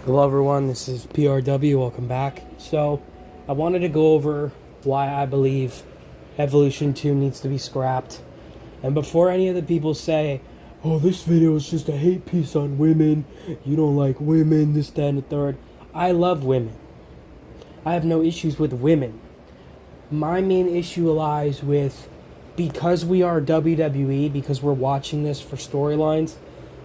Hello everyone, this is PRW, welcome back. So, I wanted to go over why I believe Evolution 2 needs to be scrapped. And before any of the people say, oh, this video is just a hate piece on women, you don't like women, this, that, and the third. I love women. I have no issues with women. My main issue lies with, because we are WWE, because we're watching this for storylines,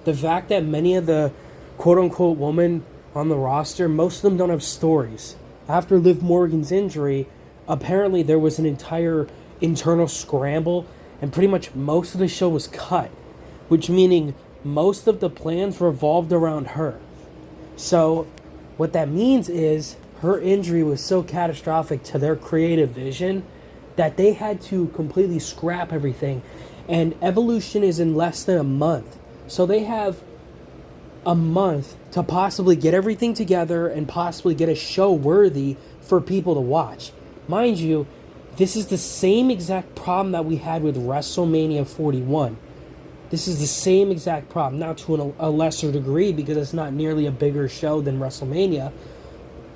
the fact that many of the quote-unquote women on the roster, most of them don't have stories. After Liv Morgan's injury, apparently there was an entire internal scramble, and pretty much most of the show was cut, which meaning most of the plans revolved around her. So what that means is her injury was so catastrophic to their creative vision that they had to completely scrap everything. And Evolution is in less than a month. So they have a month to possibly get everything together and possibly get a show worthy for people to watch. Mind you, this is the same exact problem that we had with WrestleMania 41. This is the same exact problem, now to a lesser degree because it's not nearly a bigger show than WrestleMania,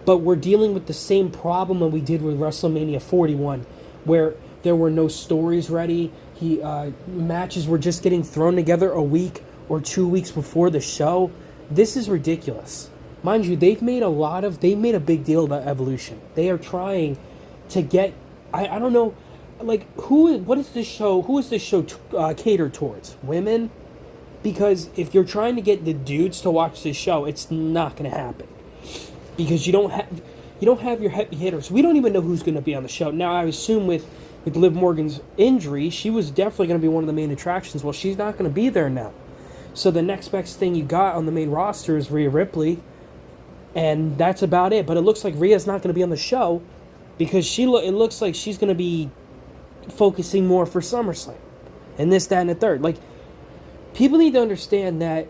but we're dealing with the same problem that we did with WrestleMania 41, where there were no stories ready. Matches were just getting thrown together a week or 2 weeks before the show. This is ridiculous. Mind you, they've made a big deal about Evolution. They are trying to get, I don't know, like, who is this show catered towards? Women? Because if you're trying to get the dudes to watch this show, it's not going to happen. Because you don't have your heavy hitters. We don't even know who's going to be on the show. Now, I assume with Liv Morgan's injury, she was definitely going to be one of the main attractions. Well, she's not going to be there now. So the next best thing you got on the main roster is Rhea Ripley, and that's about it. But it looks like Rhea's not going to be on the show because it looks like she's going to be focusing more for SummerSlam and this, that, and the third. Like, people need to understand that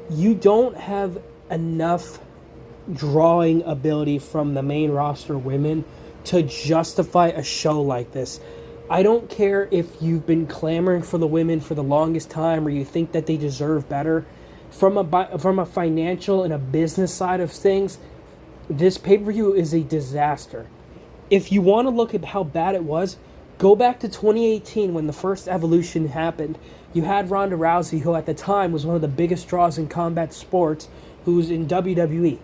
you don't have enough drawing ability from the main roster women to justify a show like this. I don't care if you've been clamoring for the women for the longest time or you think that they deserve better. From a financial and a business side of things, this pay-per-view is a disaster. If you want to look at how bad it was, go back to 2018 when the first Evolution happened. You had Ronda Rousey, who at the time was one of the biggest draws in combat sports, who was in WWE.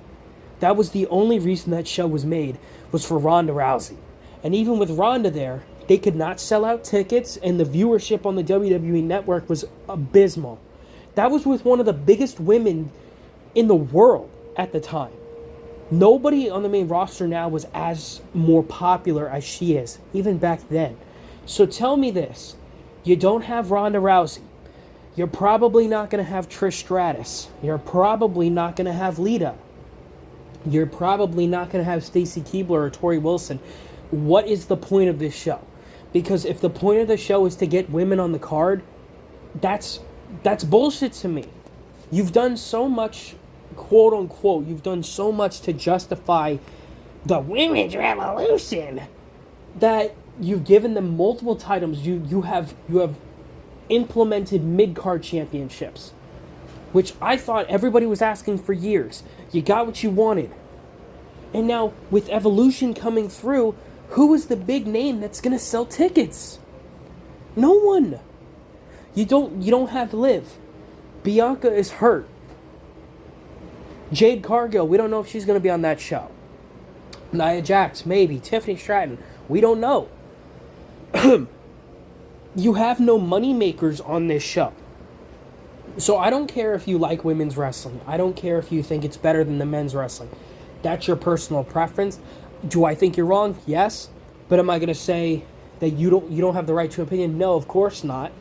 That was the only reason that show was made, was for Ronda Rousey. And even with Ronda there, they could not sell out tickets, and the viewership on the WWE network was abysmal. That was with one of the biggest women in the world at the time. Nobody on the main roster now was as more popular as she is, even back then. So tell me this. You don't have Ronda Rousey. You're probably not going to have Trish Stratus. You're probably not going to have Lita. You're probably not going to have Stacy Keibler or Tori Wilson. What is the point of this show? Because if the point of the show is to get women on the card, that's bullshit to me. You've done so much, quote unquote, you've done so much to justify the women's revolution that you've given them multiple titles. You have implemented mid-card championships, which I thought everybody was asking for years. You got what you wanted. And now with Evolution coming through, who is the big name that's going to sell tickets? No one. You don't have Liv. Bianca is hurt. Jade Cargill, we don't know if she's going to be on that show. Nia Jax, maybe. Tiffany Stratton, we don't know. You have no money makers on this show. So I don't care if you like women's wrestling. I don't care if you think it's better than the men's wrestling. That's your personal preference. Do I think you're wrong? Yes. But am I going to say that you don't have the right to opinion? No, of course not.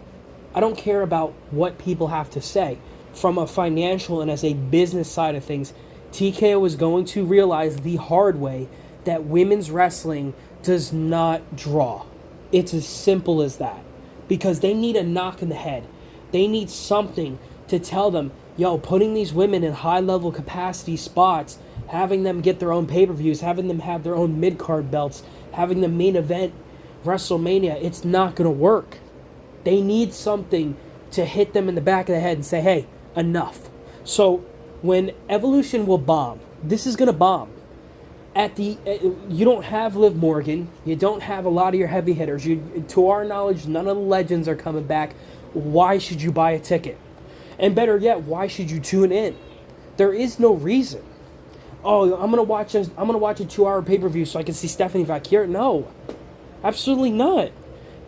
I don't care about what people have to say. From a financial and as a business side of things, TKO is going to realize the hard way that women's wrestling does not draw. It's as simple as that. Because they need a knock in the head. They need something to tell them, yo, putting these women in high-level capacity spots, having them get their own pay-per-views, having them have their own mid-card belts, having the main event WrestleMania, it's not going to work. They need something to hit them in the back of the head and say, hey, enough. So when Evolution will bomb, this is going to bomb. You don't have Liv Morgan. You don't have a lot of your heavy hitters. To our knowledge, none of the legends are coming back. Why should you buy a ticket? And better yet, why should you tune in? There is no reason. Oh, I'm gonna watch a 2-hour pay-per-view so I can see Stephanie Valkyrie. No, absolutely not.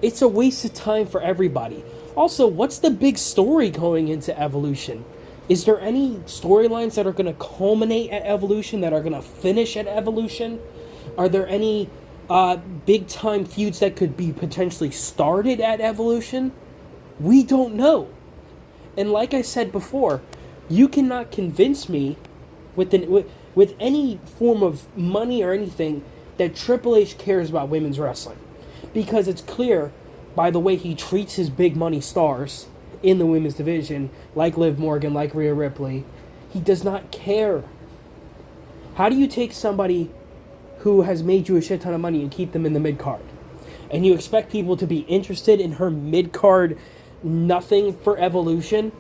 It's a waste of time for everybody. Also, what's the big story going into Evolution? Is there any storylines that are going to culminate at Evolution, that are going to finish at Evolution? Are there any big-time feuds that could be potentially started at Evolution? We don't know. And like I said before, you cannot convince me with any form of money or anything that Triple H cares about women's wrestling. Because it's clear by the way he treats his big money stars in the women's division, like Liv Morgan, like Rhea Ripley, he does not care. How do you take somebody who has made you a shit ton of money and keep them in the mid-card? And you expect people to be interested in her mid-card nothing for Evolution?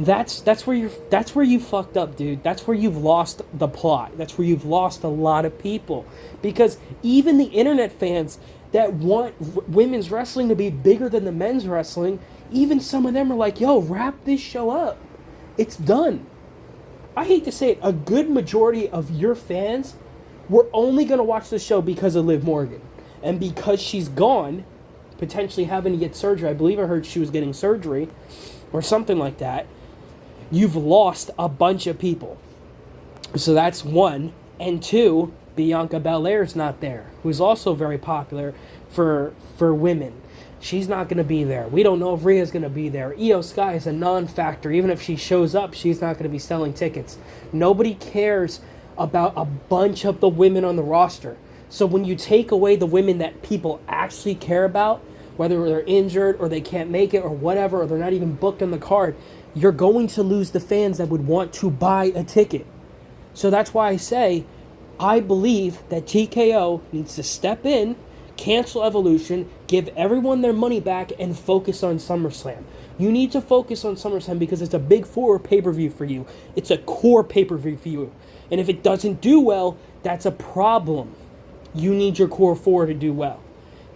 That's where you fucked up, dude. That's where you've lost the plot. That's where you've lost a lot of people. Because even the internet fans that want women's wrestling to be bigger than the men's wrestling, even some of them are like, yo, wrap this show up. It's done. I hate to say it, a good majority of your fans were only going to watch the show because of Liv Morgan. And because she's gone, potentially having to get surgery, I believe I heard she was getting surgery, or something like that, you've lost a bunch of people. So that's one. And two, Bianca Belair's not there, who's also very popular for women. She's not going to be there. We don't know if Rhea's going to be there. Io Sky is a non-factor. Even if she shows up, she's not going to be selling tickets. Nobody cares about a bunch of the women on the roster. So when you take away the women that people actually care about, whether they're injured or they can't make it or whatever, or they're not even booked on the card, you're going to lose the fans that would want to buy a ticket. So that's why I say, I believe that TKO needs to step in, cancel Evolution, give everyone their money back, and focus on SummerSlam. You need to focus on SummerSlam because it's a big four pay-per-view for you. It's a core pay-per-view for you. And if it doesn't do well, that's a problem. You need your core four to do well.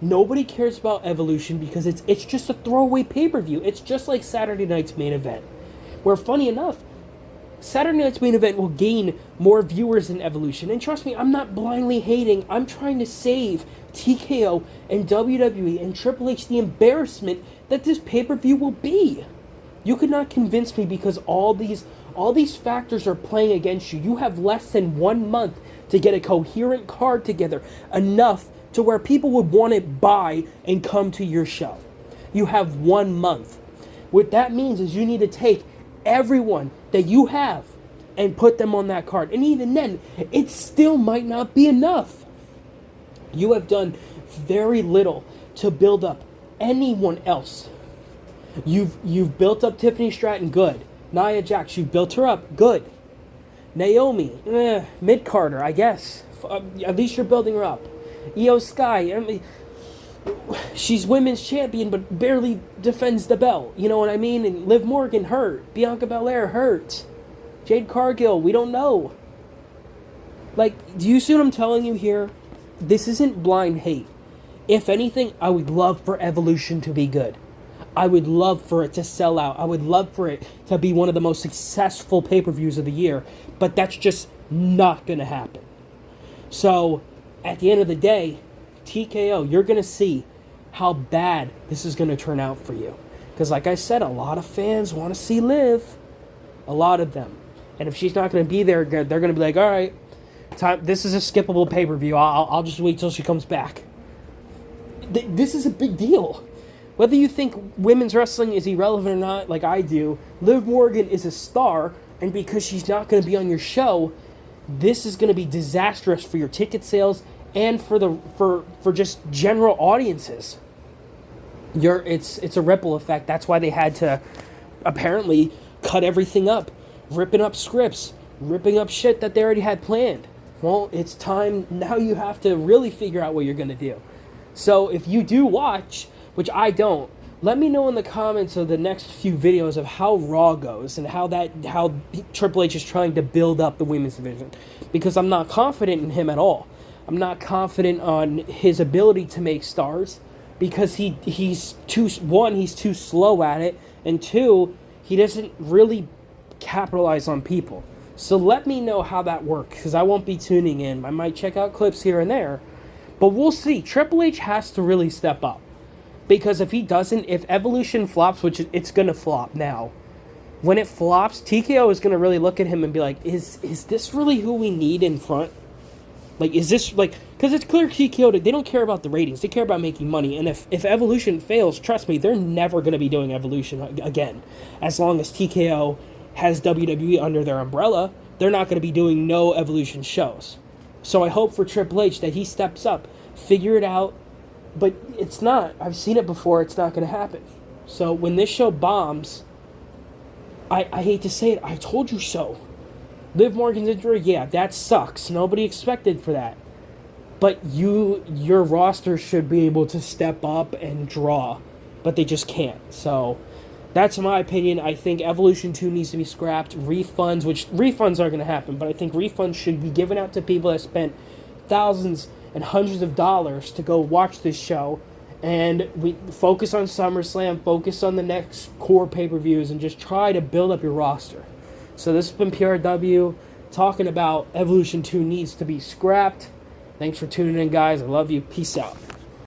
Nobody cares about Evolution because it's just a throwaway pay-per-view. It's just like Saturday night's main event. Where, funny enough, Saturday night's main event will gain more viewers than Evolution. And trust me, I'm not blindly hating. I'm trying to save TKO and WWE and Triple H the embarrassment that this pay-per-view will be. You could not convince me because all these factors are playing against you. You have less than 1 month to get a coherent card together, enough to where people would want to buy and come to your show. You have 1 month. What that means is you need to take everyone that you have and put them on that card. And even then, it still might not be enough. You have done very little to build up anyone else. You've built up Tiffany Stratton, good. Nia Jax, you've built her up, good. Naomi, mid-carder, I guess. At least you're building her up. Io Sky, I mean, she's women's champion, but barely defends the belt. You know what I mean? And Liv Morgan hurt. Bianca Belair hurt. Jade Cargill, we don't know. Like, do you see what I'm telling you here? This isn't blind hate. If anything, I would love for Evolution to be good. I would love for it to sell out. I would love for it to be one of the most successful pay-per-views of the year. But that's just not going to happen. So, at the end of the day, TKO, you're going to see how bad this is going to turn out for you. Because like I said, a lot of fans want to see Liv. A lot of them. And if she's not going to be there, they're going to be like, all right, this is a skippable pay-per-view. I'll just wait till she comes back. This is a big deal. Whether you think women's wrestling is irrelevant or not, like I do, Liv Morgan is a star, and because she's not going to be on your show, this is going to be disastrous for your ticket sales and for just general audiences. It's a ripple effect. That's why they had to apparently cut everything up, ripping up scripts, ripping up shit that they already had planned. Well, it's time now. You have to really figure out what you're going to do. So if you do watch, which I don't, let me know in the comments of the next few videos of how Raw goes and how Triple H is trying to build up the women's division, because I'm not confident in him at all. I'm not confident on his ability to make stars, because he's too slow at it, and two, he doesn't really capitalize on people. So let me know how that works, because I won't be tuning in. I might check out clips here and there, but we'll see. Triple H has to really step up. Because if he doesn't, if Evolution flops, which it's going to flop now, when it flops, TKO is going to really look at him and be like, is this really who we need in front? Like, is this, like, because it's clear TKO, they don't care about the ratings. They care about making money. And if Evolution fails, trust me, they're never going to be doing Evolution again. As long as TKO has WWE under their umbrella, they're not going to be doing no Evolution shows. So I hope for Triple H that he steps up, figure it out. But it's not. I've seen it before. It's not going to happen. So when this show bombs, I hate to say it, I told you so. Liv Morgan's injury, yeah, that sucks. Nobody expected for that. But your roster should be able to step up and draw. But they just can't. So that's my opinion. I think Evolution 2 needs to be scrapped. Refunds, which refunds are going to happen, but I think refunds should be given out to people that spent thousands and hundreds of dollars to go watch this show, and we focus on SummerSlam, focus on the next core pay-per-views, and just try to build up your roster. So this has been PRW talking about Evolution 2 needs to be scrapped. Thanks for tuning in, guys. I love you. Peace out.